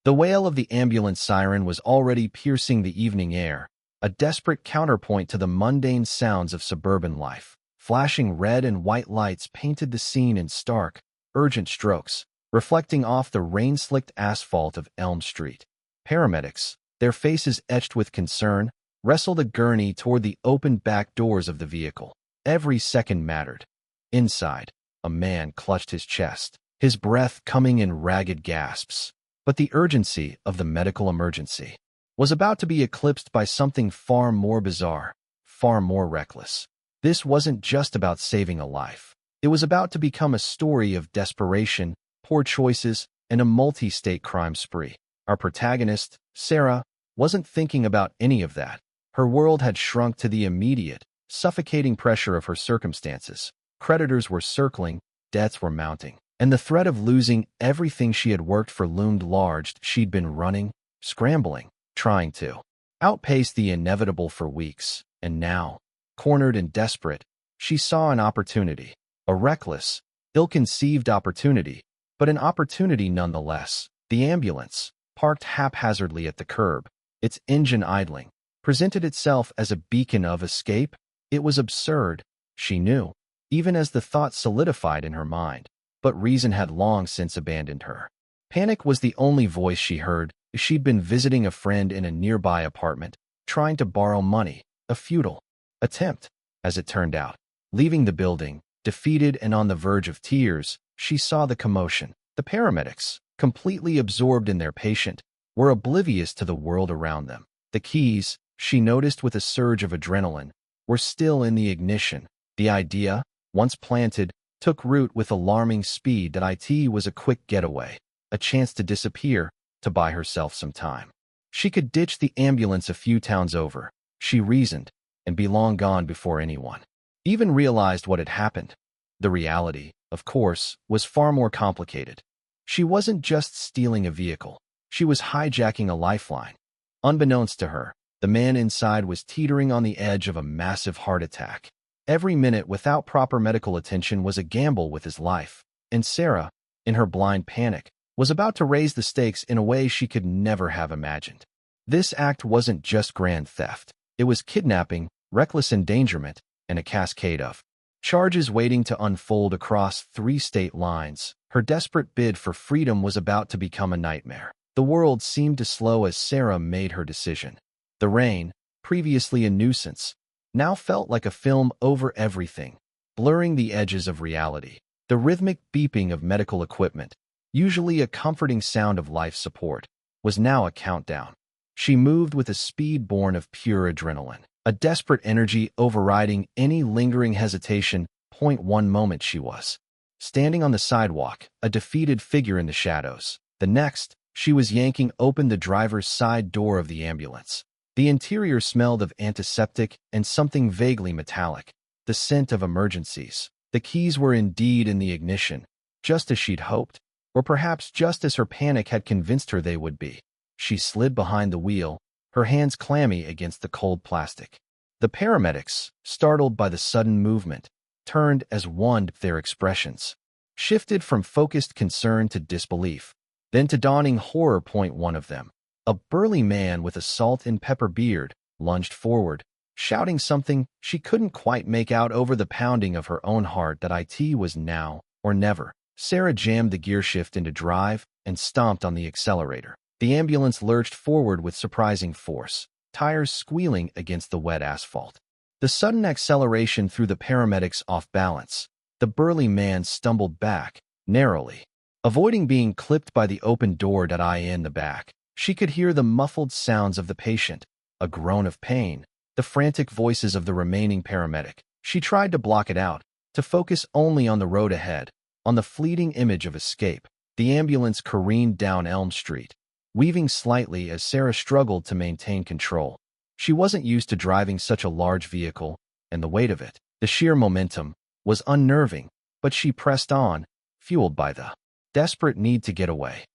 The wail of the ambulance siren was already piercing the evening air, a desperate counterpoint to the mundane sounds of suburban life. Flashing red and white lights painted the scene in stark, urgent strokes, reflecting off the rain-slicked asphalt of Elm Street. Paramedics, their faces etched with concern, wrestled a gurney toward the open back doors of the vehicle. Every second mattered. Inside, a man clutched his chest, his breath coming in ragged gasps. But the urgency of the medical emergency was about to be eclipsed by something far more bizarre, far more reckless. This wasn't just about saving a life. It was about to become a story of desperation, poor choices, and a multi-state crime spree. Our protagonist, Sarah, wasn't thinking about any of that. Her world had shrunk to the immediate, suffocating pressure of her circumstances. Creditors were circling, debts were mounting, and the threat of losing everything she had worked for loomed large. She'd been running, scrambling, trying to outpace the inevitable for weeks, and now, cornered and desperate, she saw an opportunity. A reckless, ill-conceived opportunity, but an opportunity nonetheless. The ambulance, parked haphazardly at the curb, its engine idling, presented itself as a beacon of escape. It was absurd, she knew, even as the thought solidified in her mind, but reason had long since abandoned her. Panic was the only voice she heard. She'd been visiting a friend in a nearby apartment, trying to borrow money, a futile attempt, as it turned out. Leaving the building, defeated and on the verge of tears, she saw the commotion. The paramedics, completely absorbed in their patient, were oblivious to the world around them. The keys, she noticed with a surge of adrenaline, were still in the ignition. The idea, once planted, took root with alarming speed. That it was a quick getaway, a chance to disappear, to buy herself some time. She could ditch the ambulance a few towns over, she reasoned, and be long gone before anyone even realized what had happened. The reality, of course, was far more complicated. She wasn't just stealing a vehicle. She was hijacking a lifeline. Unbeknownst to her, the man inside was teetering on the edge of a massive heart attack. Every minute without proper medical attention was a gamble with his life, and Sarah, in her blind panic, was about to raise the stakes in a way she could never have imagined. This act wasn't just grand theft. It was kidnapping, reckless endangerment, and a cascade of charges waiting to unfold across 3 state lines. Her desperate bid for freedom was about to become a nightmare. The world seemed to slow as Sarah made her decision. The rain, previously a nuisance, now felt like a film over everything, blurring the edges of reality. The rhythmic beeping of medical equipment, usually a comforting sound of life support, was now a countdown. She moved with a speed born of pure adrenaline, a desperate energy overriding any lingering hesitation. One moment she was standing on the sidewalk, a defeated figure in the shadows. The next, she was yanking open the driver's side door of the ambulance. The interior smelled of antiseptic and something vaguely metallic, the scent of emergencies. The keys were indeed in the ignition, just as she'd hoped, or perhaps just as her panic had convinced her they would be. She slid behind the wheel, her hands clammy against the cold plastic. The paramedics, startled by the sudden movement, turned as one. Their expressions shifted from focused concern to disbelief, then to dawning horror. One of them, a burly man with a salt and pepper beard, lunged forward, shouting something she couldn't quite make out over the pounding of her own heart. That it was now or never. Sarah jammed the gearshift into drive and stomped on the accelerator. The ambulance lurched forward with surprising force, tires squealing against the wet asphalt. The sudden acceleration threw the paramedics off balance. The burly man stumbled back, narrowly, avoiding being clipped by the open door. In the back, she could hear the muffled sounds of the patient, a groan of pain, the frantic voices of the remaining paramedic. She tried to block it out, to focus only on the road ahead, on the fleeting image of escape. The ambulance careened down Elm Street, weaving slightly as Sarah struggled to maintain control. She wasn't used to driving such a large vehicle, and the weight of it, the sheer momentum, was unnerving, but she pressed on, fueled by the desperate need to get away.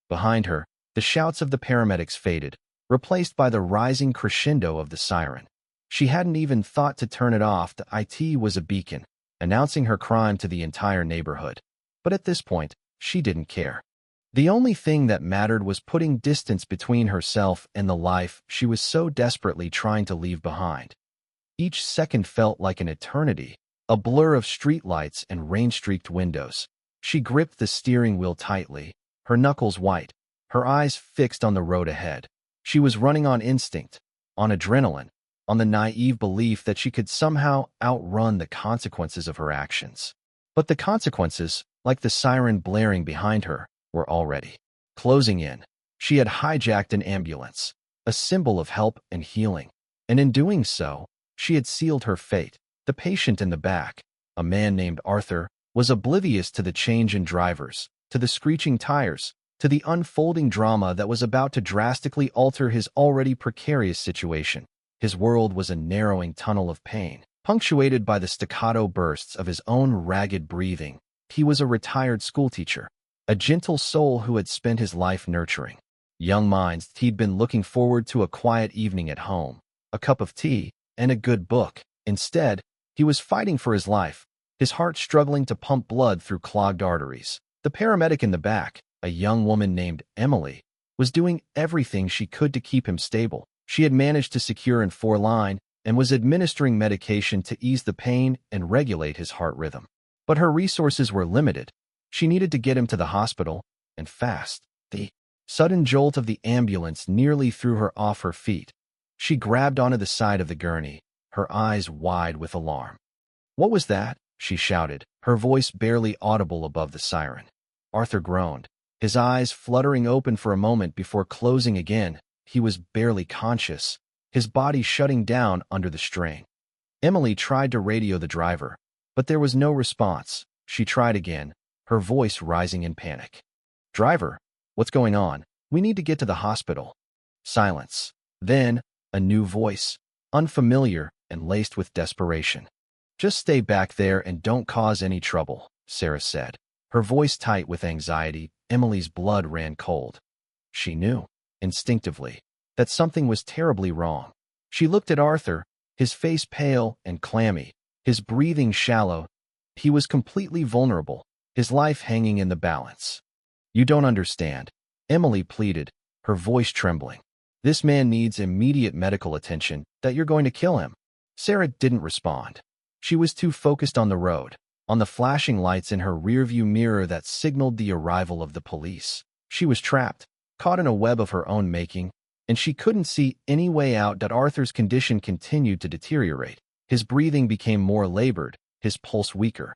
Behind her, the shouts of the paramedics faded, replaced by the rising crescendo of the siren. She hadn't even thought to turn it off. The it was a beacon, announcing her crime to the entire neighborhood. But at this point, she didn't care. The only thing that mattered was putting distance between herself and the life she was so desperately trying to leave behind. Each second felt like an eternity, a blur of streetlights and rain-streaked windows. She gripped the steering wheel tightly, her knuckles white, her eyes fixed on the road ahead. She was running on instinct, on adrenaline, on the naive belief that she could somehow outrun the consequences of her actions. But the consequences, like the siren blaring behind her, were already closing in. She had hijacked an ambulance, a symbol of help and healing, and in doing so, she had sealed her fate. The patient in the back, a man named Arthur, was oblivious to the change in drivers, to the screeching tires, to the unfolding drama that was about to drastically alter his already precarious situation. His world was a narrowing tunnel of pain, punctuated by the staccato bursts of his own ragged breathing. He was a retired schoolteacher, a gentle soul who had spent his life nurturing young minds. He'd been looking forward to a quiet evening at home, a cup of tea, and a good book. Instead, he was fighting for his life, his heart struggling to pump blood through clogged arteries. The paramedic in the back, a young woman named Emily, was doing everything she could to keep him stable. She had managed to secure an 4-line and was administering medication to ease the pain and regulate his heart rhythm. But her resources were limited. She needed to get him to the hospital, and fast. The sudden jolt of the ambulance nearly threw her off her feet. She grabbed onto the side of the gurney, her eyes wide with alarm. "What was that?" she shouted, her voice barely audible above the siren. Arthur groaned, his eyes fluttering open for a moment before closing again. He was barely conscious, his body shutting down under the strain. Emily tried to radio the driver, but there was no response. She tried again, her voice rising in panic. "Driver, what's going on? We need to get to the hospital." Silence. Then, a new voice, unfamiliar and laced with desperation. "Just stay back there and don't cause any trouble," Sarah said, her voice tight with anxiety. Emily's blood ran cold. She knew, instinctively, that something was terribly wrong. She looked at Arthur, his face pale and clammy, his breathing shallow. He was completely vulnerable, his life hanging in the balance. "You don't understand," Emily pleaded, her voice trembling. "This man needs immediate medical attention. That you're going to kill him." Sarah didn't respond. She was too focused on the road, on the flashing lights in her rearview mirror that signaled the arrival of the police. She was trapped, caught in a web of her own making, and she couldn't see any way out. That Arthur's condition continued to deteriorate. His breathing became more labored, his pulse weaker.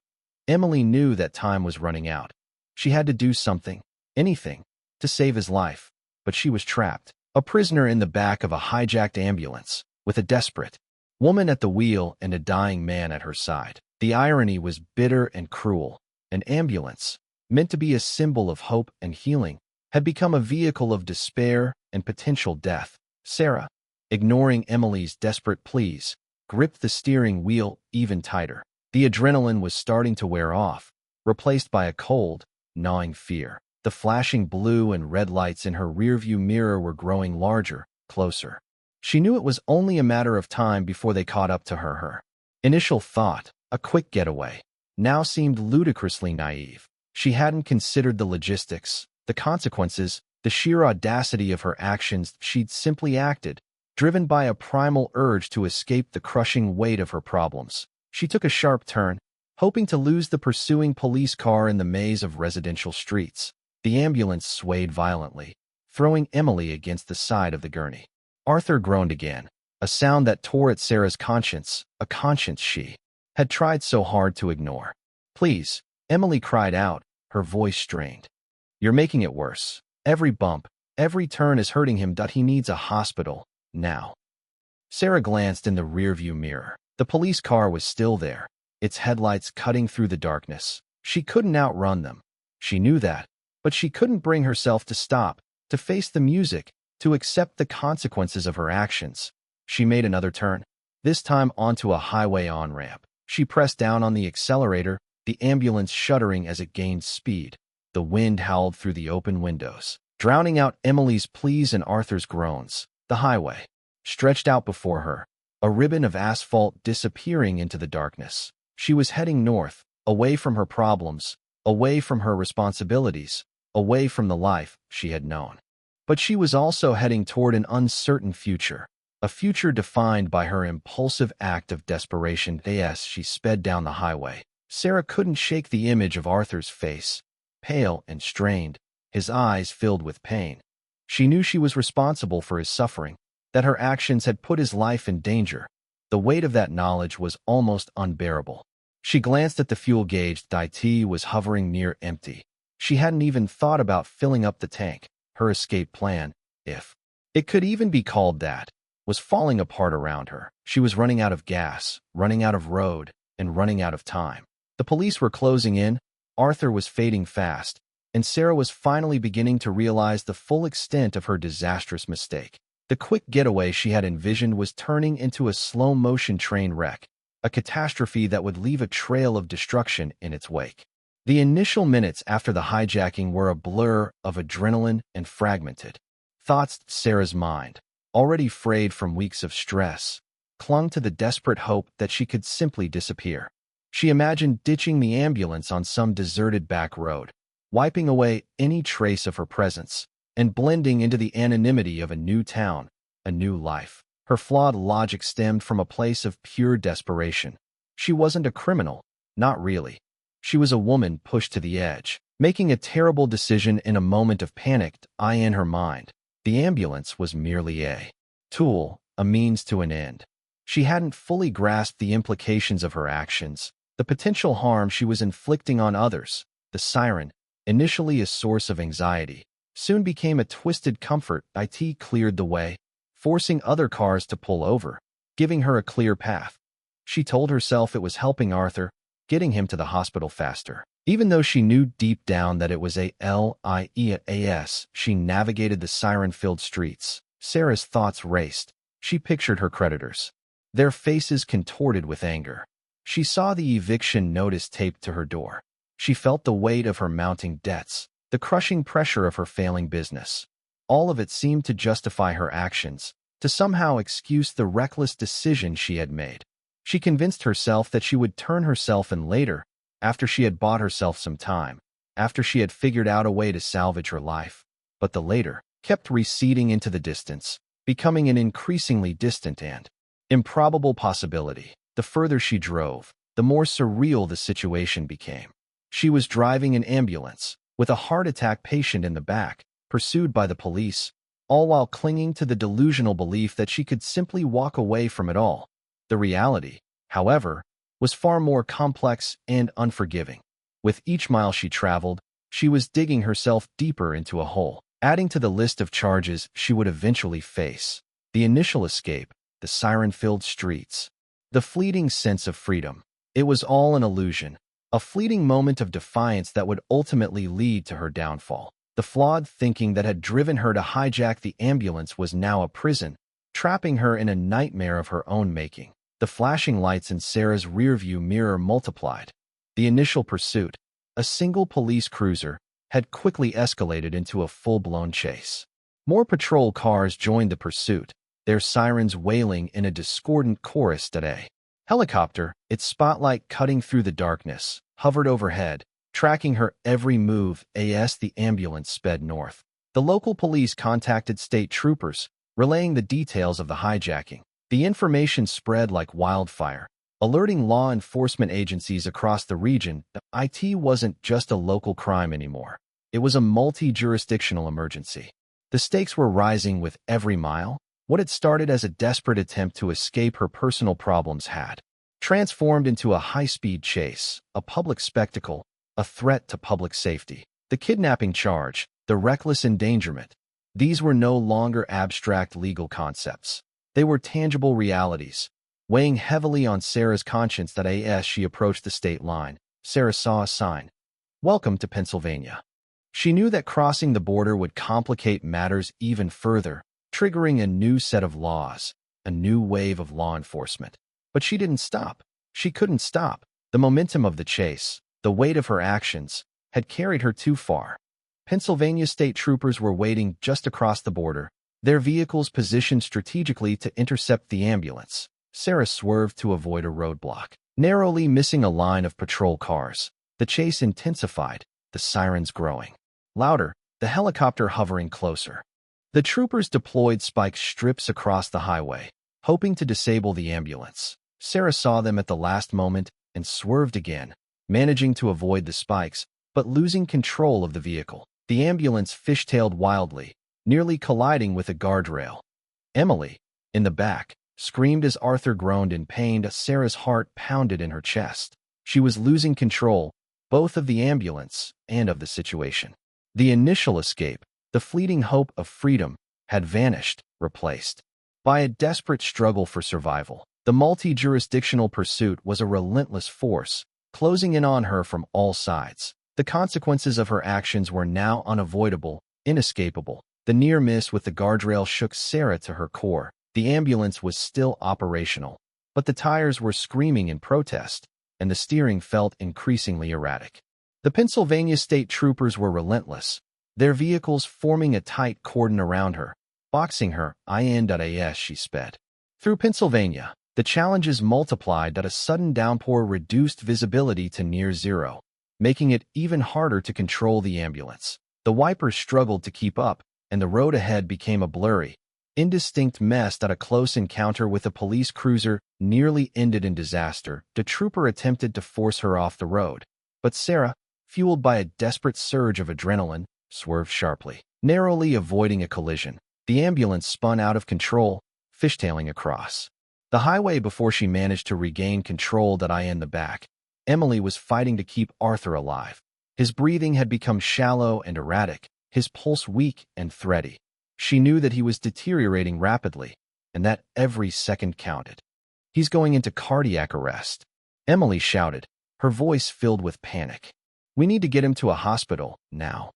Emily knew that time was running out. She had to do something, anything, to save his life. But she was trapped, a prisoner in the back of a hijacked ambulance, with a desperate woman at the wheel and a dying man at her side. The irony was bitter and cruel. An ambulance, meant to be a symbol of hope and healing, had become a vehicle of despair and potential death. Sarah, ignoring Emily's desperate pleas, gripped the steering wheel even tighter. The adrenaline was starting to wear off, replaced by a cold, gnawing fear. The flashing blue and red lights in her rearview mirror were growing larger, closer. She knew it was only a matter of time before they caught up to her. Her initial thought, a quick getaway, now seemed ludicrously naive. She hadn't considered the logistics, the consequences, the sheer audacity of her actions. She'd simply acted, driven by a primal urge to escape the crushing weight of her problems. She took a sharp turn, hoping to lose the pursuing police car in the maze of residential streets. The ambulance swayed violently, throwing Emily against the side of the gurney. Arthur groaned again, a sound that tore at Sarah's conscience, a conscience she had tried so hard to ignore. "Please," Emily cried out, her voice strained. "You're making it worse. Every bump, every turn is hurting him. He needs a hospital, now." Sarah glanced in the rearview mirror. The police car was still there, its headlights cutting through the darkness. She couldn't outrun them. She knew that, but she couldn't bring herself to stop, to face the music, to accept the consequences of her actions. She made another turn, this time onto a highway on-ramp. She pressed down on the accelerator, the ambulance shuddering as it gained speed. The wind howled through the open windows, drowning out Emily's pleas and Arthur's groans. The highway stretched out before her, a ribbon of asphalt disappearing into the darkness. She was heading north, away from her problems, away from her responsibilities, away from the life she had known. But she was also heading toward an uncertain future, a future defined by her impulsive act of desperation. As she sped down the highway, Sarah couldn't shake the image of Arthur's face, pale and strained, his eyes filled with pain. She knew she was responsible for his suffering, that her actions had put his life in danger. The weight of that knowledge was almost unbearable. She glanced at the fuel gauge. It was hovering near empty. She hadn't even thought about filling up the tank. Her escape plan, if it could even be called that, was falling apart around her. She was running out of gas, running out of road, and running out of time. The police were closing in, Arthur was fading fast, and Sarah was finally beginning to realize the full extent of her disastrous mistake. The quick getaway she had envisioned was turning into a slow-motion train wreck, a catastrophe that would leave a trail of destruction in its wake. The initial minutes after the hijacking were a blur of adrenaline and fragmented thoughts. Sarah's mind, already frayed from weeks of stress, clung to the desperate hope that she could simply disappear. She imagined ditching the ambulance on some deserted back road, wiping away any trace of her presence, and blending into the anonymity of a new town, a new life. Her flawed logic stemmed from a place of pure desperation. She wasn't a criminal, not really. She was a woman pushed to the edge, making a terrible decision in a moment of panic. In her mind, the ambulance was merely a tool, a means to an end. She hadn't fully grasped the implications of her actions, the potential harm she was inflicting on others. The siren, initially a source of anxiety, soon became a twisted comfort. It cleared the way, forcing other cars to pull over, giving her a clear path. She told herself it was helping Arthur, getting him to the hospital faster. Even though she knew deep down that it was a lies, she navigated the siren-filled streets. Sarah's thoughts raced. She pictured her creditors, their faces contorted with anger. She saw the eviction notice taped to her door. She felt the weight of her mounting debts, the crushing pressure of her failing business. All of it seemed to justify her actions, to somehow excuse the reckless decision she had made. She convinced herself that she would turn herself in later, after she had bought herself some time, after she had figured out a way to salvage her life. But the later kept receding into the distance, becoming an increasingly distant and improbable possibility. The further she drove, the more surreal the situation became. She was driving an ambulance, with a heart attack patient in the back, pursued by the police, all while clinging to the delusional belief that she could simply walk away from it all. The reality, however, was far more complex and unforgiving. With each mile she traveled, she was digging herself deeper into a hole, adding to the list of charges she would eventually face. The initial escape, the siren-filled streets, the fleeting sense of freedom. It was all an illusion, a fleeting moment of defiance that would ultimately lead to her downfall. The flawed thinking that had driven her to hijack the ambulance was now a prison, trapping her in a nightmare of her own making. The flashing lights in Sarah's rearview mirror multiplied. The initial pursuit, a single police cruiser, had quickly escalated into a full-blown chase. More patrol cars joined the pursuit, their sirens wailing in a discordant chorus. A helicopter, its spotlight cutting through the darkness, hovered overhead, tracking her every move as the ambulance sped north. The local police contacted state troopers, relaying the details of the hijacking. The information spread like wildfire, alerting law enforcement agencies across the region that it wasn't just a local crime anymore. It was a multi-jurisdictional emergency. The stakes were rising with every mile. What had started as a desperate attempt to escape her personal problems had transformed into a high-speed chase, a public spectacle, a threat to public safety. The kidnapping charge, the reckless endangerment, these were no longer abstract legal concepts. They were tangible realities, weighing heavily on Sarah's conscience. As she approached the state line, Sarah saw a sign, "Welcome to Pennsylvania." She knew that crossing the border would complicate matters even further, triggering a new set of laws, a new wave of law enforcement. But she didn't stop. She couldn't stop. The momentum of the chase, the weight of her actions, had carried her too far. Pennsylvania state troopers were waiting just across the border, their vehicles positioned strategically to intercept the ambulance. Sarah swerved to avoid a roadblock, narrowly missing a line of patrol cars. The chase intensified, the sirens growing Louder, the helicopter hovering closer. The troopers deployed spike strips across the highway, hoping to disable the ambulance. Sarah saw them at the last moment and swerved again, managing to avoid the spikes, but losing control of the vehicle. The ambulance fishtailed wildly, nearly colliding with a guardrail. Emily, in the back, screamed as Arthur groaned in pain as Sarah's heart pounded in her chest. She was losing control, both of the ambulance and of the situation. The initial escape, the fleeting hope of freedom, had vanished, replaced by a desperate struggle for survival. The multi-jurisdictional pursuit was a relentless force, closing in on her from all sides. The consequences of her actions were now unavoidable, inescapable. The near miss with the guardrail shook Sarah to her core. The ambulance was still operational, but the tires were screaming in protest, and the steering felt increasingly erratic. The Pennsylvania state troopers were relentless, their vehicles forming a tight cordon around her, boxing her in. She sped through Pennsylvania. The challenges multiplied that a sudden downpour reduced visibility to near zero, making it even harder to control the ambulance. The wipers struggled to keep up, and the road ahead became a blurry, indistinct mess that a close encounter with a police cruiser nearly ended in disaster. The trooper attempted to force her off the road, but Sarah, fueled by a desperate surge of adrenaline, swerved sharply, narrowly avoiding a collision. The ambulance spun out of control, fishtailing across the highway before she managed to regain control. In the back, Emily was fighting to keep Arthur alive. His breathing had become shallow and erratic, his pulse weak and thready. She knew that he was deteriorating rapidly, and that every second counted. "He's going into cardiac arrest," Emily shouted, her voice filled with panic. "We need to get him to a hospital, now."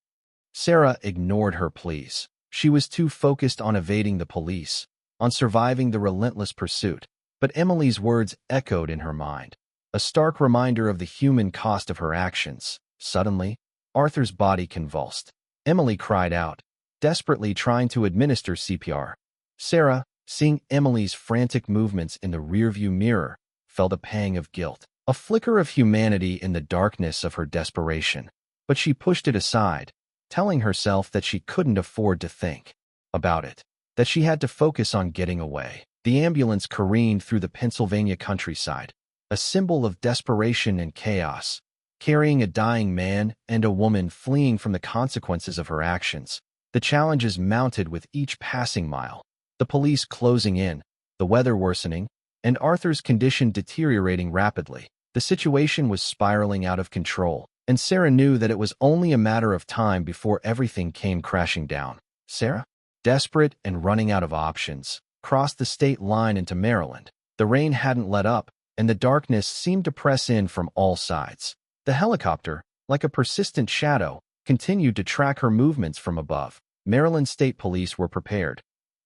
Sarah ignored her pleas. She was too focused on evading the police, on surviving the relentless pursuit. But Emily's words echoed in her mind, a stark reminder of the human cost of her actions. Suddenly, Arthur's body convulsed. Emily cried out, desperately trying to administer CPR. Sarah, seeing Emily's frantic movements in the rearview mirror, felt a pang of guilt, a flicker of humanity in the darkness of her desperation. But she pushed it aside, telling herself that she couldn't afford to think about it, that she had to focus on getting away. The ambulance careened through the Pennsylvania countryside, a symbol of desperation and chaos, carrying a dying man and a woman fleeing from the consequences of her actions. The challenges mounted with each passing mile, the police closing in, the weather worsening, and Arthur's condition deteriorating rapidly. The situation was spiraling out of control, and Sarah knew that it was only a matter of time before everything came crashing down. Sarah, desperate and running out of options, crossed the state line into Maryland. The rain hadn't let up, and the darkness seemed to press in from all sides. The helicopter, like a persistent shadow, continued to track her movements from above. Maryland State Police were prepared.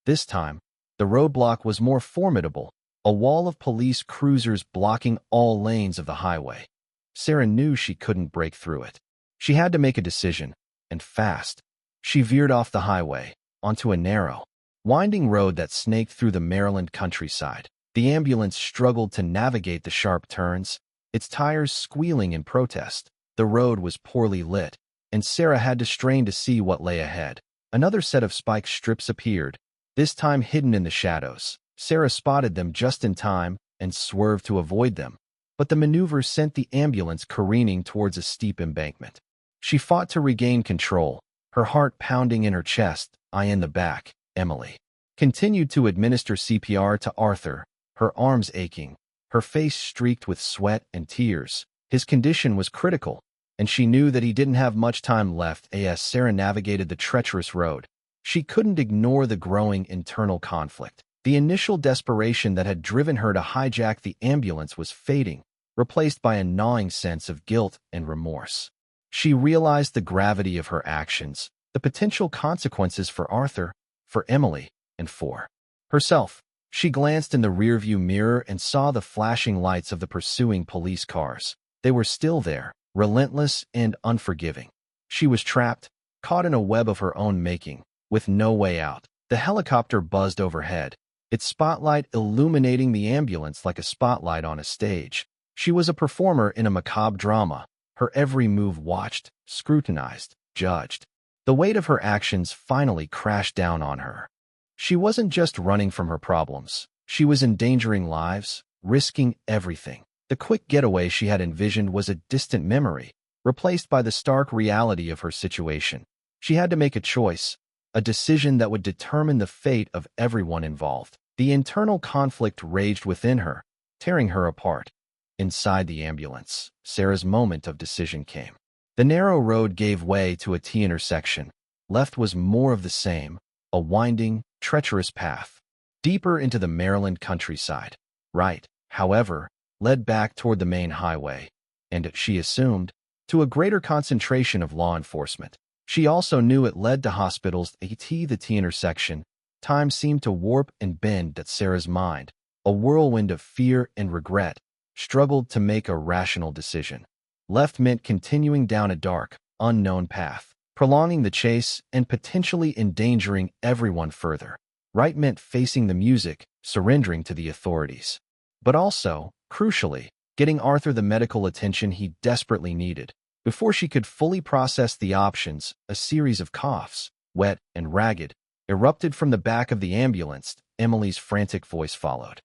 This time, the roadblock was more formidable, a wall of police cruisers blocking all lanes of the highway. Sarah knew she couldn't break through it. She had to make a decision, and fast. She veered off the highway, onto a narrow, winding road that snaked through the Maryland countryside. The ambulance struggled to navigate the sharp turns, its tires squealing in protest. The road was poorly lit, and Sarah had to strain to see what lay ahead. Another set of spike strips appeared, this time hidden in the shadows. Sarah spotted them just in time and swerved to avoid them, but the maneuver sent the ambulance careening towards a steep embankment. She fought to regain control, her heart pounding in her chest. In the back, Emily continued to administer CPR to Arthur, her arms aching, her face streaked with sweat and tears. His condition was critical, and she knew that he didn't have much time left. As Sarah navigated the treacherous road, she couldn't ignore the growing internal conflict. The initial desperation that had driven her to hijack the ambulance was fading, replaced by a gnawing sense of guilt and remorse. She realized the gravity of her actions, the potential consequences for Arthur, for Emily, and for herself. She glanced in the rearview mirror and saw the flashing lights of the pursuing police cars. They were still there, relentless and unforgiving. She was trapped, caught in a web of her own making, with no way out. The helicopter buzzed overhead, its spotlight illuminating the ambulance like a spotlight on a stage. She was a performer in a macabre drama, her every move watched, scrutinized, judged. The weight of her actions finally crashed down on her. She wasn't just running from her problems. She was endangering lives, risking everything. The quick getaway she had envisioned was a distant memory, replaced by the stark reality of her situation. She had to make a choice, a decision that would determine the fate of everyone involved. The internal conflict raged within her, tearing her apart. Inside the ambulance, Sarah's moment of decision came. The narrow road gave way to a T-intersection. Left was more of the same, a winding, treacherous path, deeper into the Maryland countryside. Right, however, led back toward the main highway, and, she assumed, to a greater concentration of law enforcement. She also knew it led to hospitals. The T-intersection. Time seemed to warp and bend at Sarah's mind. A whirlwind of fear and regret struggled to make a rational decision. Left meant continuing down a dark, unknown path, prolonging the chase and potentially endangering everyone further. Right meant facing the music, surrendering to the authorities. But also, crucially, getting Arthur the medical attention he desperately needed. Before she could fully process the options, a series of coughs, wet and ragged, erupted from the back of the ambulance. Emily's frantic voice followed.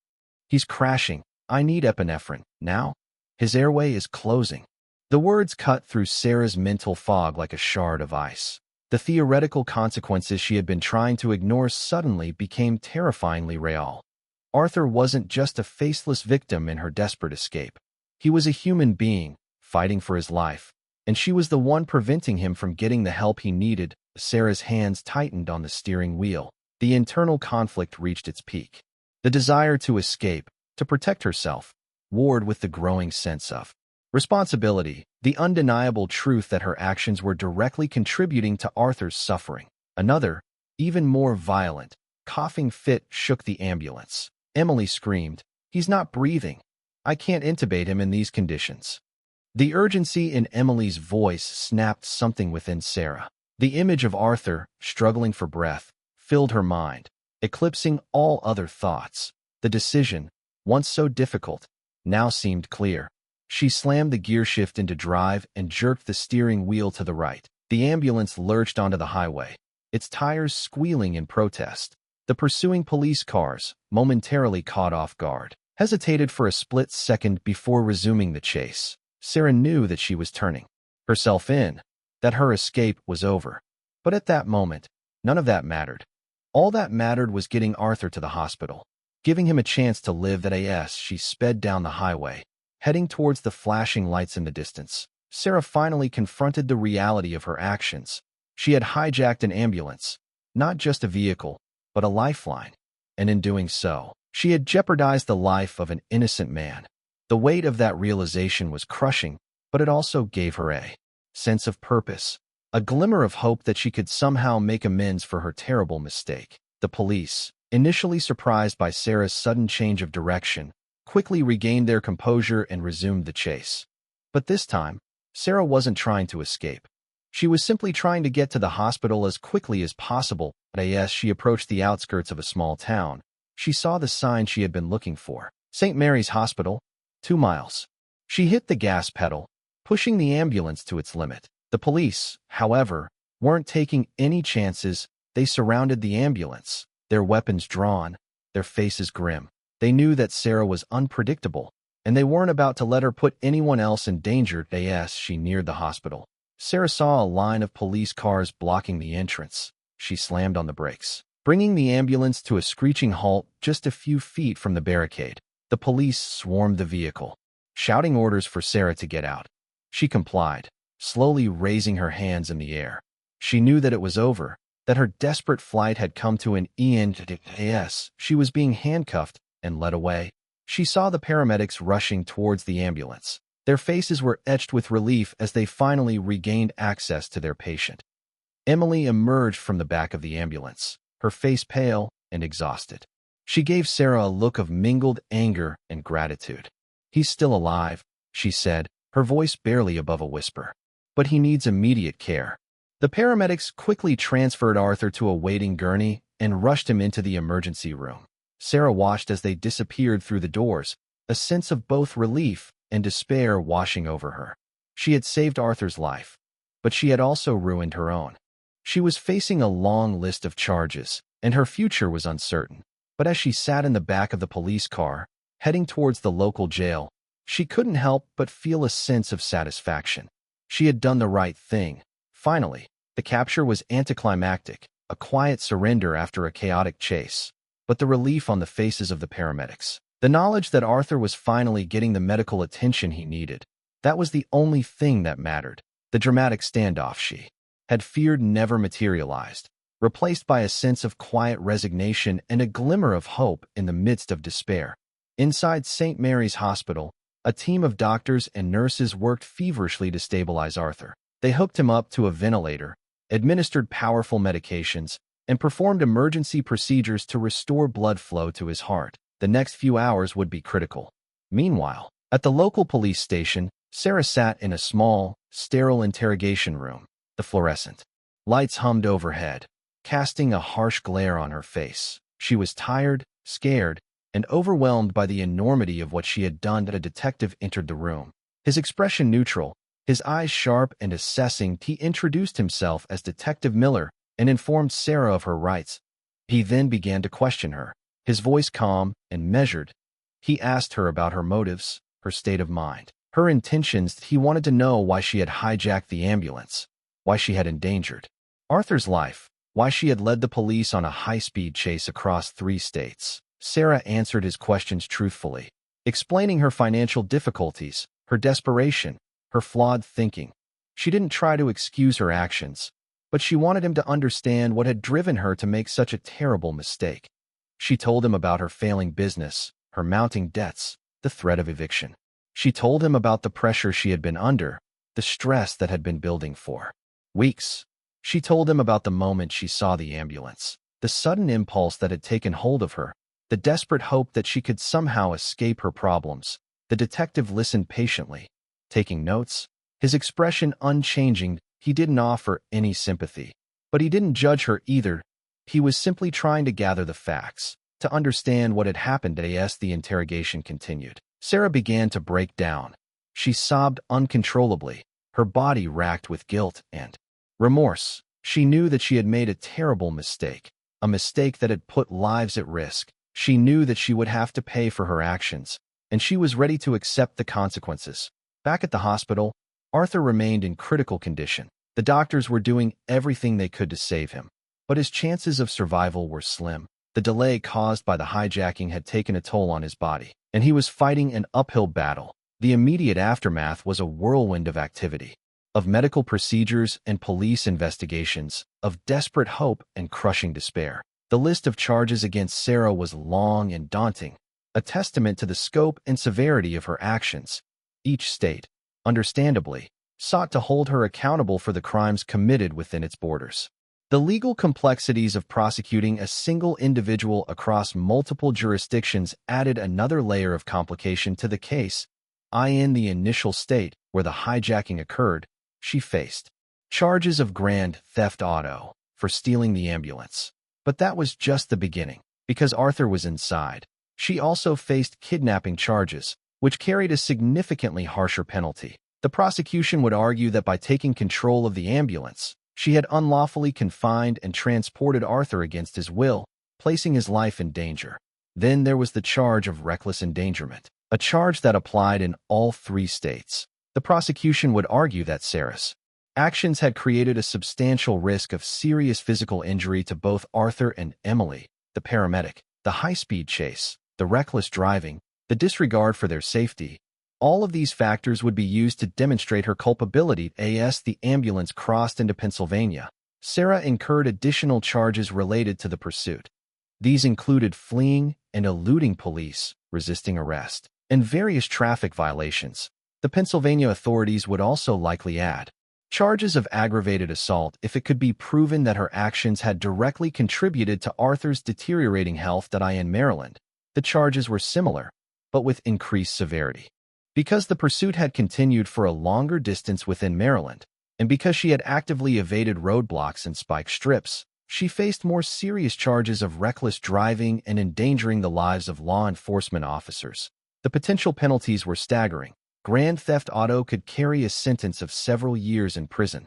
"He's crashing. I need epinephrine. Now? His airway is closing." The words cut through Sarah's mental fog like a shard of ice. The theoretical consequences she had been trying to ignore suddenly became terrifyingly real. Arthur wasn't just a faceless victim in her desperate escape. He was a human being, fighting for his life, and she was the one preventing him from getting the help he needed. Sarah's hands tightened on the steering wheel. The internal conflict reached its peak. The desire to escape, to protect herself, warred with the growing sense of responsibility, the undeniable truth that her actions were directly contributing to Arthur's suffering. Another, even more violent, coughing fit shook the ambulance. Emily screamed, "He's not breathing. I can't intubate him in these conditions." The urgency in Emily's voice snapped something within Sarah. The image of Arthur, struggling for breath, filled her mind, eclipsing all other thoughts. The decision, once so difficult, now seemed clear. She slammed the gear shift into drive and jerked the steering wheel to the right. The ambulance lurched onto the highway, its tires squealing in protest. The pursuing police cars, momentarily caught off guard, hesitated for a split second before resuming the chase. Sarah knew that she was turning herself in, that her escape was over. But at that moment, none of that mattered. All that mattered was getting Arthur to the hospital, giving him a chance to live. She sped down the highway, heading towards the flashing lights in the distance. Sarah finally confronted the reality of her actions. She had hijacked an ambulance, not just a vehicle, but a lifeline. And in doing so, she had jeopardized the life of an innocent man. The weight of that realization was crushing, but it also gave her a sense of purpose, a glimmer of hope that she could somehow make amends for her terrible mistake. The police, initially surprised by Sarah's sudden change of direction, quickly regained their composure and resumed the chase. But this time, Sarah wasn't trying to escape. She was simply trying to get to the hospital as quickly as possible. As she approached the outskirts of a small town, she saw the sign she had been looking for. St. Mary's Hospital, 2 miles. She hit the gas pedal, pushing the ambulance to its limit. The police, however, weren't taking any chances. They surrounded the ambulance, their weapons drawn, their faces grim. They knew that Sarah was unpredictable, and they weren't about to let her put anyone else in danger. As she neared the hospital, Sarah saw a line of police cars blocking the entrance. She slammed on the brakes, bringing the ambulance to a screeching halt just a few feet from the barricade. The police swarmed the vehicle, shouting orders for Sarah to get out. She complied, slowly raising her hands in the air. She knew that it was over, that her desperate flight had come to an end. She was being handcuffed and led away. She saw the paramedics rushing towards the ambulance. Their faces were etched with relief as they finally regained access to their patient. Emily emerged from the back of the ambulance, her face pale and exhausted. She gave Sarah a look of mingled anger and gratitude. "He's still alive," she said, her voice barely above a whisper. "But he needs immediate care." The paramedics quickly transferred Arthur to a waiting gurney and rushed him into the emergency room. Sarah watched as they disappeared through the doors, a sense of both relief and despair washing over her. She had saved Arthur's life, but she had also ruined her own. She was facing a long list of charges, and her future was uncertain. But as she sat in the back of the police car, heading towards the local jail, she couldn't help but feel a sense of satisfaction. She had done the right thing. Finally, the capture was anticlimactic, a quiet surrender after a chaotic chase. But the relief on the faces of the paramedics, the knowledge that Arthur was finally getting the medical attention he needed, that was the only thing that mattered. The dramatic standoff she had feared never materialized, replaced by a sense of quiet resignation and a glimmer of hope in the midst of despair. Inside St. Mary's Hospital, a team of doctors and nurses worked feverishly to stabilize Arthur. They hooked him up to a ventilator, administered powerful medications, and performed emergency procedures to restore blood flow to his heart. The next few hours would be critical. Meanwhile, at the local police station, Sarah sat in a small, sterile interrogation room. The fluorescent lights hummed overhead, casting a harsh glare on her face. She was tired, scared, and overwhelmed by the enormity of what she had done. A detective entered the room. His expression neutral, his eyes sharp and assessing, he introduced himself as Detective Miller and informed Sarah of her rights. He then began to question her, his voice calm and measured. He asked her about her motives, her state of mind, her intentions. He wanted to know why she had hijacked the ambulance, why she had endangered Arthur's life, why she had led the police on a high-speed chase across 3 states. Sarah answered his questions truthfully, explaining her financial difficulties, her desperation, her flawed thinking. She didn't try to excuse her actions, but she wanted him to understand what had driven her to make such a terrible mistake. She told him about her failing business, her mounting debts, the threat of eviction. She told him about the pressure she had been under, the stress that had been building for weeks. She told him about the moment she saw the ambulance, the sudden impulse that had taken hold of her, the desperate hope that she could somehow escape her problems. The detective listened patiently, taking notes, his expression unchanging. He didn't offer any sympathy, but he didn't judge her either. He was simply trying to gather the facts, to understand what had happened. As the interrogation continued, Sarah began to break down. She sobbed uncontrollably, her body racked with guilt and remorse. She knew that she had made a terrible mistake, a mistake that had put lives at risk. She knew that she would have to pay for her actions, and she was ready to accept the consequences. Back at the hospital, Arthur remained in critical condition. The doctors were doing everything they could to save him, but his chances of survival were slim. The delay caused by the hijacking had taken a toll on his body, and he was fighting an uphill battle. The immediate aftermath was a whirlwind of activity, of medical procedures and police investigations, of desperate hope and crushing despair. The list of charges against Sarah was long and daunting, a testament to the scope and severity of her actions. Each state, understandably, sought to hold her accountable for the crimes committed within its borders. The legal complexities of prosecuting a single individual across multiple jurisdictions added another layer of complication to the case. In the initial state where the hijacking occurred, she faced charges of grand theft auto for stealing the ambulance. But that was just the beginning, because Arthur was inside. She also faced kidnapping charges, which carried a significantly harsher penalty. The prosecution would argue that by taking control of the ambulance, she had unlawfully confined and transported Arthur against his will, placing his life in danger. Then there was the charge of reckless endangerment, a charge that applied in all 3 states. The prosecution would argue that Sarah's actions had created a substantial risk of serious physical injury to both Arthur and Emily, the paramedic. The high-speed chase, the reckless driving, the disregard for their safety, all of these factors would be used to demonstrate her culpability. As the ambulance crossed into Pennsylvania, Sarah incurred additional charges related to the pursuit. These included fleeing and eluding police, resisting arrest, and various traffic violations. The Pennsylvania authorities would also likely add charges of aggravated assault if it could be proven that her actions had directly contributed to Arthur's deteriorating health. In Maryland, the charges were similar, but with increased severity. Because the pursuit had continued for a longer distance within Maryland, and because she had actively evaded roadblocks and spike strips, she faced more serious charges of reckless driving and endangering the lives of law enforcement officers. The potential penalties were staggering. Grand theft auto could carry a sentence of several years in prison.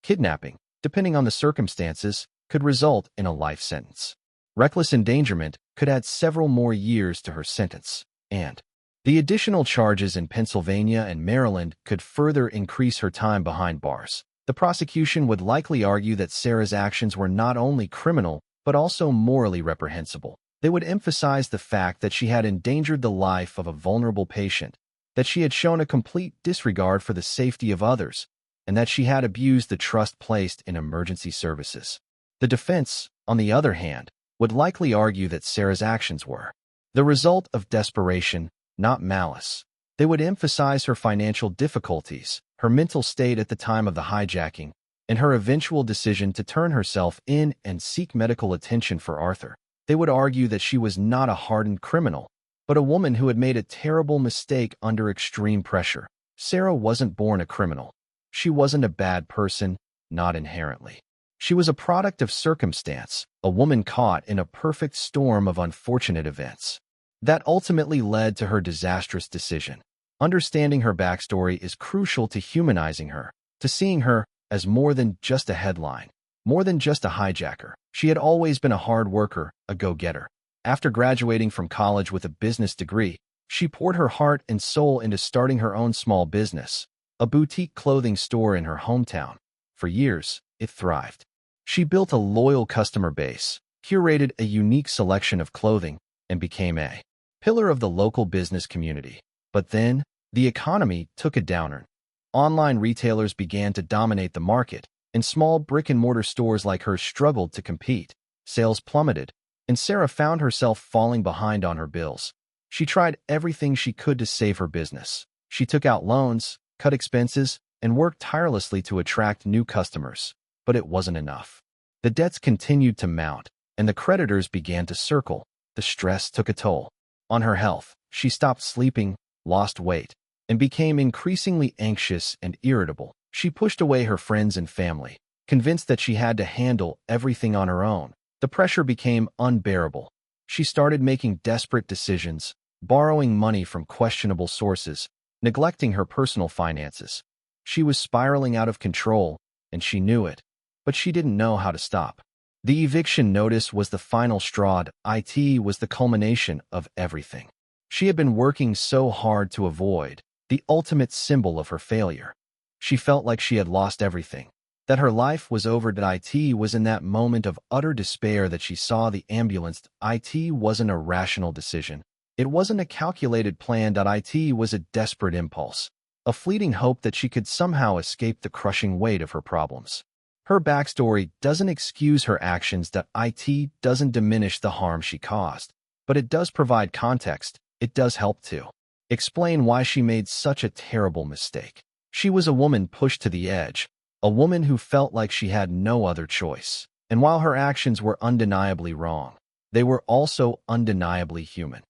Kidnapping, depending on the circumstances, could result in a life sentence. Reckless endangerment could add several more years to her sentence, and the additional charges in Pennsylvania and Maryland could further increase her time behind bars. The prosecution would likely argue that Sarah's actions were not only criminal, but also morally reprehensible. They would emphasize the fact that she had endangered the life of a vulnerable patient, that she had shown a complete disregard for the safety of others, and that she had abused the trust placed in emergency services. The defense, on the other hand, would likely argue that Sarah's actions were the result of desperation, not malice. They would emphasize her financial difficulties, her mental state at the time of the hijacking, and her eventual decision to turn herself in and seek medical attention for Arthur. They would argue that she was not a hardened criminal, but a woman who had made a terrible mistake under extreme pressure. Sarah wasn't born a criminal. She wasn't a bad person, not inherently. She was a product of circumstance, a woman caught in a perfect storm of unfortunate events that ultimately led to her disastrous decision. Understanding her backstory is crucial to humanizing her, to seeing her as more than just a headline, more than just a hijacker. She had always been a hard worker, a go-getter. After graduating from college with a business degree, she poured her heart and soul into starting her own small business, a boutique clothing store in her hometown. For years, it thrived. She built a loyal customer base, curated a unique selection of clothing, and became a pillar of the local business community. But then, the economy took a downturn. Online retailers began to dominate the market, and small brick-and-mortar stores like hers struggled to compete. Sales plummeted, and Sarah found herself falling behind on her bills. She tried everything she could to save her business. She took out loans, cut expenses, and worked tirelessly to attract new customers. But it wasn't enough. The debts continued to mount, and the creditors began to circle. The stress took a toll on her health. She stopped sleeping, lost weight, and became increasingly anxious and irritable. She pushed away her friends and family, convinced that she had to handle everything on her own. The pressure became unbearable. She started making desperate decisions, borrowing money from questionable sources, neglecting her personal finances. She was spiraling out of control, and she knew it, but she didn't know how to stop. The eviction notice was the final straw. It was the culmination of everything she had been working so hard to avoid, the ultimate symbol of her failure. She felt like she had lost everything, that her life was over. It was in that moment of utter despair that she saw the ambulance. It wasn't a rational decision. It wasn't a calculated plan. It was a desperate impulse, a fleeting hope that she could somehow escape the crushing weight of her problems. Her backstory doesn't excuse her actions. It doesn't diminish the harm she caused, but it does provide context. It does help to explain why she made such a terrible mistake. She was a woman pushed to the edge, a woman who felt like she had no other choice. And while her actions were undeniably wrong, they were also undeniably human.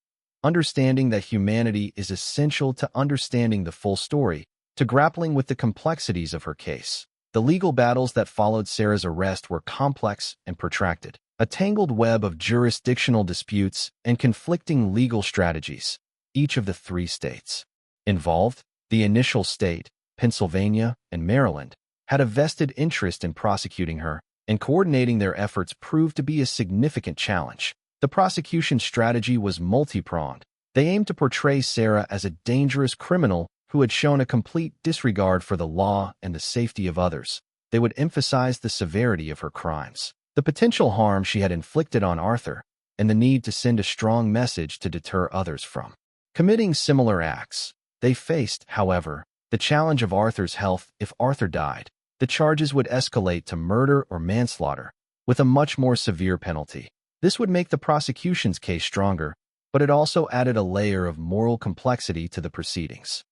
Understanding that humanity is essential to understanding the full story, to grappling with the complexities of her case. The legal battles that followed Sarah's arrest were complex and protracted, a tangled web of jurisdictional disputes and conflicting legal strategies. Each of the 3 states involved, the initial state, Pennsylvania and Maryland, had a vested interest in prosecuting her, and coordinating their efforts proved to be a significant challenge. The prosecution strategy was multi-pronged. They aimed to portray Sarah as a dangerous criminal who had shown a complete disregard for the law and the safety of others. They would emphasize the severity of her crimes, the potential harm she had inflicted on Arthur, and the need to send a strong message to deter others from committing similar acts. They faced, however, the challenge of Arthur's health. If Arthur died, the charges would escalate to murder or manslaughter, with a much more severe penalty. This would make the prosecution's case stronger, but it also added a layer of moral complexity to the proceedings.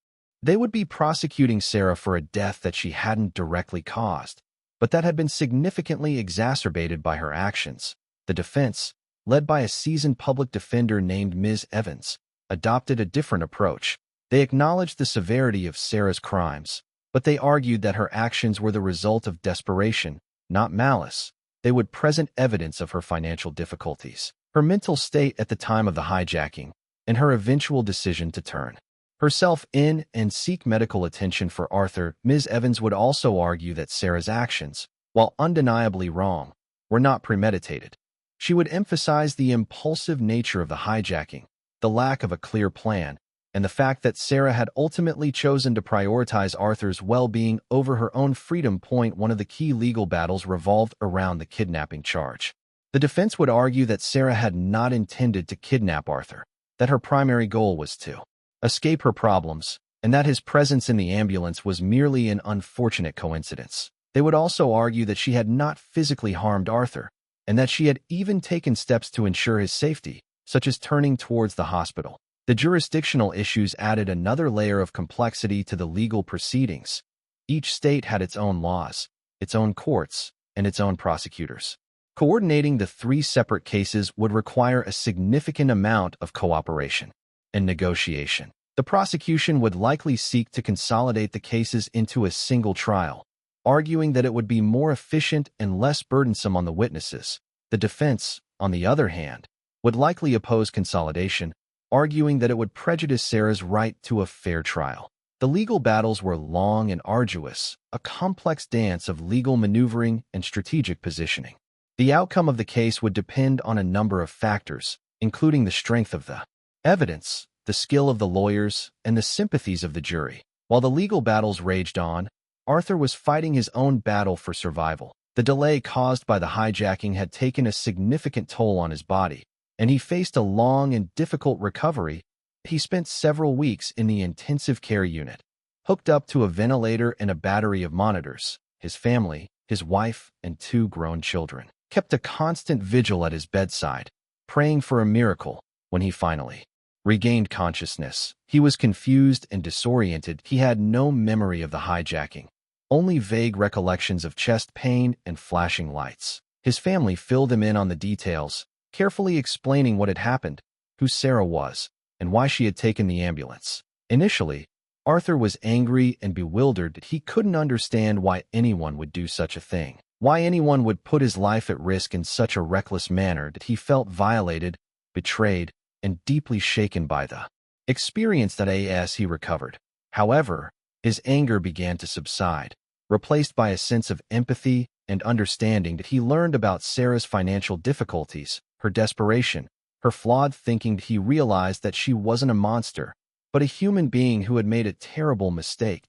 They would be prosecuting Sarah for a death that she hadn't directly caused, but that had been significantly exacerbated by her actions. The defense, led by a seasoned public defender named Ms. Evans, adopted a different approach. They acknowledged the severity of Sarah's crimes, but they argued that her actions were the result of desperation, not malice. They would present evidence of her financial difficulties, her mental state at the time of the hijacking, and her eventual decision to turn herself in and seek medical attention for Arthur. Ms. Evans would also argue that Sarah's actions while undeniably wrong, were not premeditated. She would emphasize the impulsive nature of the hijacking, the lack of a clear plan, and the fact that Sarah had ultimately chosen to prioritize Arthur's well-being over her own freedom. One of the key legal battles revolved around the kidnapping charge. The defense would argue that Sarah had not intended to kidnap Arthur, that her primary goal was to escape her problems, and that his presence in the ambulance was merely an unfortunate coincidence. They would also argue that she had not physically harmed Arthur, and that she had even taken steps to ensure his safety, such as turning towards the hospital. The jurisdictional issues added another layer of complexity to the legal proceedings. Each state had its own laws, its own courts, and its own prosecutors. Coordinating the three separate cases would require a significant amount of cooperation and negotiation. The prosecution would likely seek to consolidate the cases into a single trial, arguing that it would be more efficient and less burdensome on the witnesses. The defense, on the other hand, would likely oppose consolidation, arguing that it would prejudice Sarah's right to a fair trial. The legal battles were long and arduous, a complex dance of legal maneuvering and strategic positioning. The outcome of the case would depend on a number of factors, including the strength of the evidence, the skill of the lawyers, and the sympathies of the jury. While the legal battles raged on, Arthur was fighting his own battle for survival. The delay caused by the hijacking had taken a significant toll on his body, and he faced a long and difficult recovery. He spent several weeks in the intensive care unit, hooked up to a ventilator and a battery of monitors. His family, his wife, and 2 grown children, kept a constant vigil at his bedside, praying for a miracle. When he finally regained consciousness, he was confused and disoriented. He had no memory of the hijacking, only vague recollections of chest pain and flashing lights. His family filled him in on the details, carefully explaining what had happened, who Sarah was, and why she had taken the ambulance. Initially, Arthur was angry and bewildered. He couldn't understand why anyone would do such a thing, why anyone would put his life at risk in such a reckless manner. That he felt violated, betrayed, and deeply shaken by the experience. As he recovered, however, his anger began to subside, replaced by a sense of empathy and understanding. That he learned about Sarah's financial difficulties, her desperation, her flawed thinking. He realized that she wasn't a monster, but a human being who had made a terrible mistake.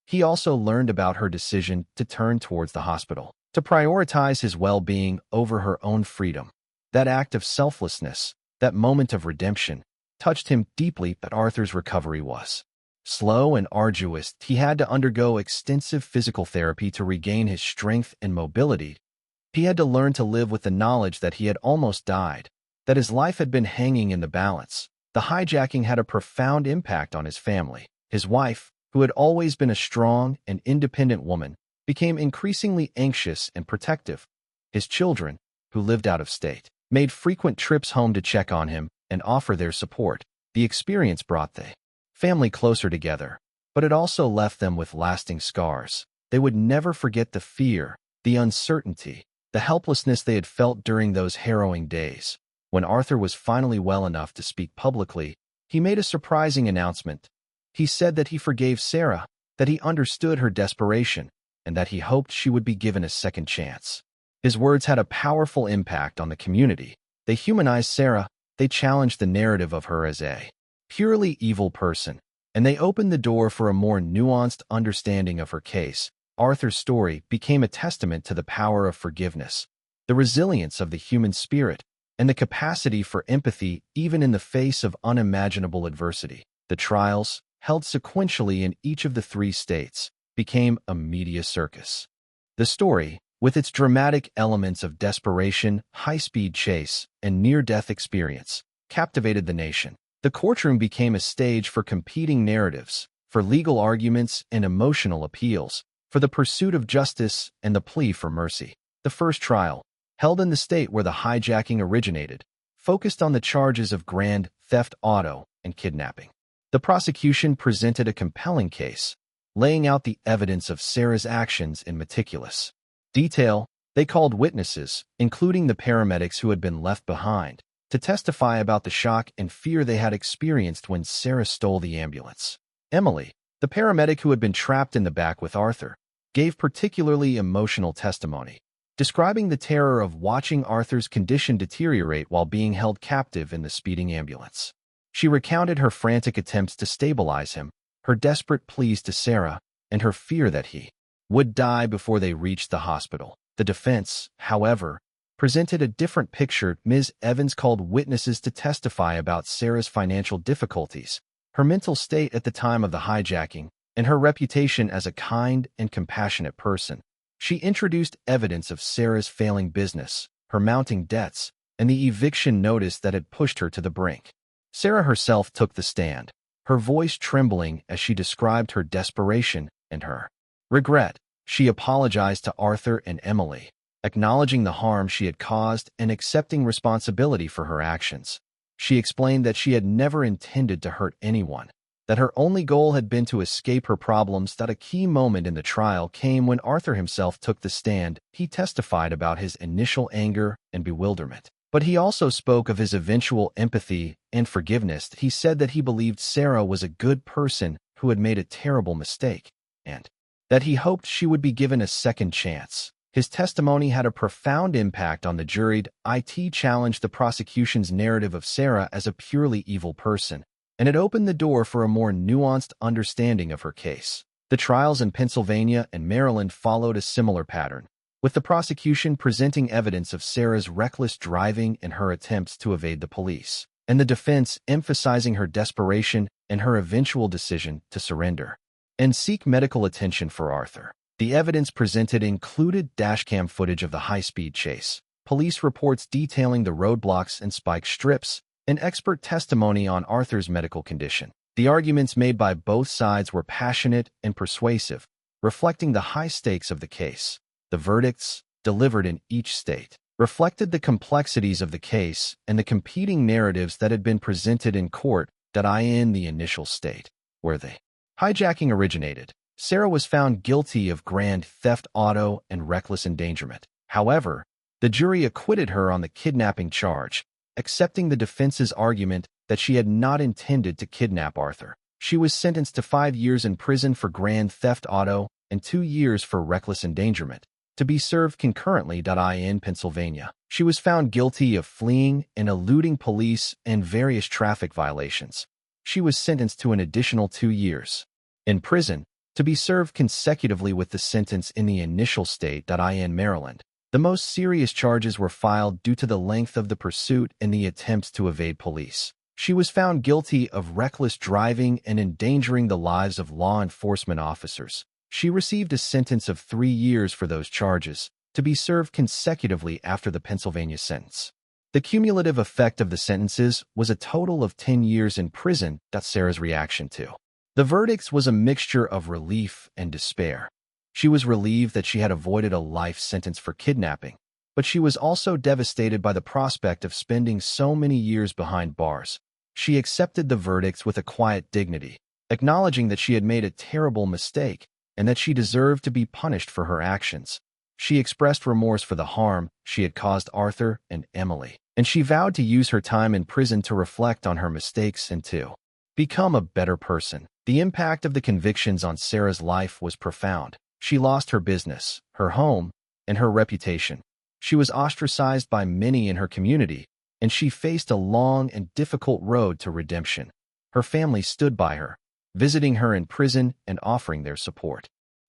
He also learned about her decision to turn towards the hospital, to prioritize his well-being over her own freedom. That act of selflessness, that moment of redemption, touched him deeply. But Arthur's recovery was slow and arduous. He had to undergo extensive physical therapy to regain his strength and mobility. He had to learn to live with the knowledge that he had almost died, that his life had been hanging in the balance. The hijacking had a profound impact on his family. His wife, who had always been a strong and independent woman, became increasingly anxious and protective. His children, who lived out of state, made frequent trips home to check on him and offer their support. The experience brought the family closer together, but it also left them with lasting scars. They would never forget the fear, the uncertainty, the helplessness they had felt during those harrowing days. When Arthur was finally well enough to speak publicly, he made a surprising announcement. He said that he forgave Sarah, that he understood her desperation, and that he hoped she would be given a second chance. His words had a powerful impact on the community. They humanized Sarah, they challenged the narrative of her as a purely evil person, and they opened the door for a more nuanced understanding of her case. Arthur's story became a testament to the power of forgiveness, the resilience of the human spirit, and the capacity for empathy even in the face of unimaginable adversity. The trials, held sequentially in each of the 3 states, became a media circus. The story, with its dramatic elements of desperation, high-speed chase, and near-death experience, captivated the nation. The courtroom became a stage for competing narratives, for legal arguments and emotional appeals, for the pursuit of justice and the plea for mercy. The first trial, held in the state where the hijacking originated, focused on the charges of grand theft auto and kidnapping. The prosecution presented a compelling case, laying out the evidence of Sarah's actions in meticulous detail. They called witnesses, including the paramedics who had been left behind, to testify about the shock and fear they had experienced when Sarah stole the ambulance. Emily, the paramedic who had been trapped in the back with Arthur, gave particularly emotional testimony, describing the terror of watching Arthur's condition deteriorate while being held captive in the speeding ambulance. She recounted her frantic attempts to stabilize him, her desperate pleas to Sarah, and her fear that he would die before they reached the hospital. The defense, however, presented a different picture. Ms. Evans called witnesses to testify about Sarah's financial difficulties, her mental state at the time of the hijacking, and her reputation as a kind and compassionate person. She introduced evidence of Sarah's failing business, her mounting debts, and the eviction notice that had pushed her to the brink. Sarah herself took the stand, her voice trembling as she described her desperation and her regret. She apologized to Arthur and Emily, acknowledging the harm she had caused and accepting responsibility for her actions. She explained that she had never intended to hurt anyone, that her only goal had been to escape her problems. That a key moment in the trial came when Arthur himself took the stand. He testified about his initial anger and bewilderment, but he also spoke of his eventual empathy and forgiveness. He said that he believed Sarah was a good person who had made a terrible mistake, and that he hoped she would be given a second chance. His testimony had a profound impact on the jury. It challenged the prosecution's narrative of Sarah as a purely evil person, and it opened the door for a more nuanced understanding of her case. The trials in Pennsylvania and Maryland followed a similar pattern, with the prosecution presenting evidence of Sarah's reckless driving and her attempts to evade the police, and the defense emphasizing her desperation and her eventual decision to surrender and seek medical attention for Arthur. The evidence presented included dashcam footage of the high-speed chase, police reports detailing the roadblocks and spike strips, and expert testimony on Arthur's medical condition. The arguments made by both sides were passionate and persuasive, reflecting the high stakes of the case. The verdicts, delivered in each state, reflected the complexities of the case and the competing narratives that had been presented in court. In the initial state, where the hijacking originated, Sarah was found guilty of grand theft auto and reckless endangerment. However, the jury acquitted her on the kidnapping charge, accepting the defense's argument that she had not intended to kidnap Arthur. She was sentenced to 5 years in prison for grand theft auto and 2 years for reckless endangerment, to be served concurrently. In Pennsylvania, she was found guilty of fleeing and eluding police and various traffic violations. She was sentenced to an additional 2 years in prison, to be served consecutively with the sentence in the initial state. In Maryland, the most serious charges were filed due to the length of the pursuit and the attempts to evade police. She was found guilty of reckless driving and endangering the lives of law enforcement officers. She received a sentence of 3 years for those charges, to be served consecutively after the Pennsylvania sentence. The cumulative effect of the sentences was a total of 10 years in prison. Sarah's reaction to the verdicts was a mixture of relief and despair. She was relieved that she had avoided a life sentence for kidnapping, but she was also devastated by the prospect of spending so many years behind bars. She accepted the verdicts with a quiet dignity, acknowledging that she had made a terrible mistake and that she deserved to be punished for her actions. She expressed remorse for the harm she had caused Arthur and Emily, and she vowed to use her time in prison to reflect on her mistakes and to become a better person. The impact of the convictions on Sarah's life was profound. She lost her business, her home, and her reputation. She was ostracized by many in her community, and she faced a long and difficult road to redemption. Her family stood by her, visiting her in prison and offering their support.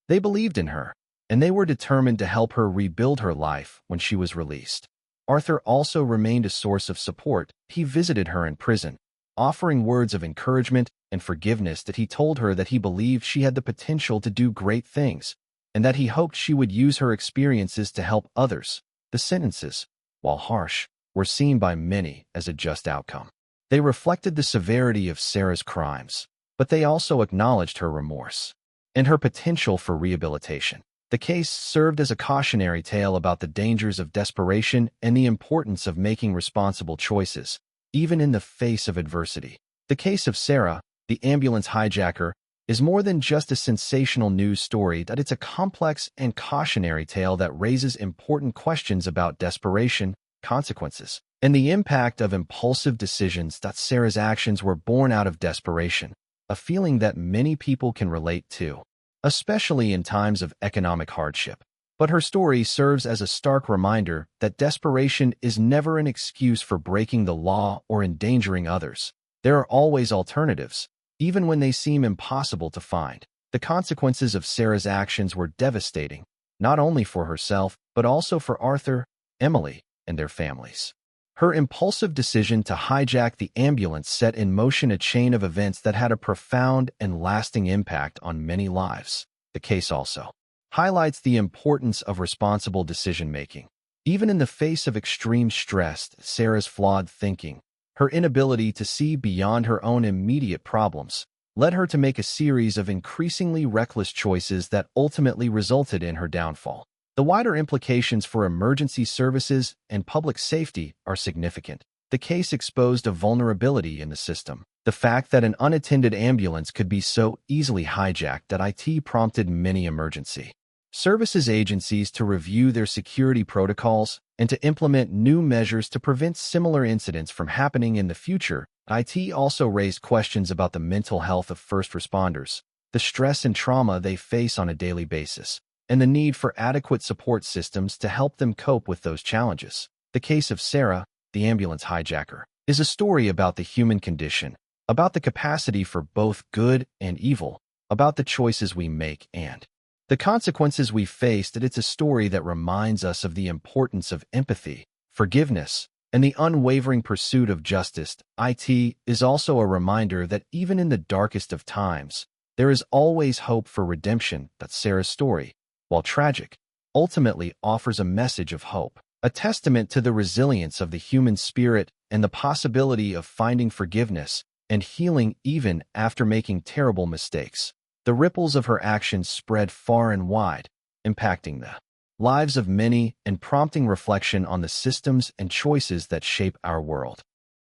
They believed in her, and they were determined to help her rebuild her life when she was released. Arthur also remained a source of support. He visited her in prison, offering words of encouragement and forgiveness. He told her that he believed she had the potential to do great things, and that he hoped she would use her experiences to help others. The sentences, while harsh, were seen by many as a just outcome. They reflected the severity of Sarah's crimes, but they also acknowledged her remorse and her potential for rehabilitation. The case served as a cautionary tale about the dangers of desperation and the importance of making responsible choices, even in the face of adversity. The case of Sarah, the ambulance hijacker, is more than just a sensational news story. It's a complex and cautionary tale that raises important questions about desperation, consequences, and the impact of impulsive decisions. Sarah's actions were born out of desperation, a feeling that many people can relate to. especially in times of economic hardship. But her story serves as a stark reminder that desperation is never an excuse for breaking the law or endangering others. There are always alternatives, even when they seem impossible to find. The consequences of Sarah's actions were devastating, not only for herself, but also for Arthur, Emily, and their families. Her impulsive decision to hijack the ambulance set in motion a chain of events that had a profound and lasting impact on many lives. The case also highlights the importance of responsible decision-making. Even in the face of extreme stress, Sarah's flawed thinking, her inability to see beyond her own immediate problems, led her to make a series of increasingly reckless choices that ultimately resulted in her downfall. The wider implications for emergency services and public safety are significant. The case exposed a vulnerability in the system. The fact that an unattended ambulance could be so easily hijacked that IT prompted many emergency services agencies to review their security protocols and to implement new measures to prevent similar incidents from happening in the future. IT also raised questions about the mental health of first responders, the stress and trauma they face on a daily basis, and the need for adequate support systems to help them cope with those challenges. The case of Sarah, the ambulance hijacker, is a story about the human condition, about the capacity for both good and evil, about the choices we make and the consequences we face. That it's a story that reminds us of the importance of empathy, forgiveness, and the unwavering pursuit of justice. IT is also a reminder that even in the darkest of times, there is always hope for redemption. That Sarah's story, while tragic, ultimately offers a message of hope, a testament to the resilience of the human spirit and the possibility of finding forgiveness and healing even after making terrible mistakes. The ripples of her actions spread far and wide, impacting the lives of many and prompting reflection on the systems and choices that shape our world.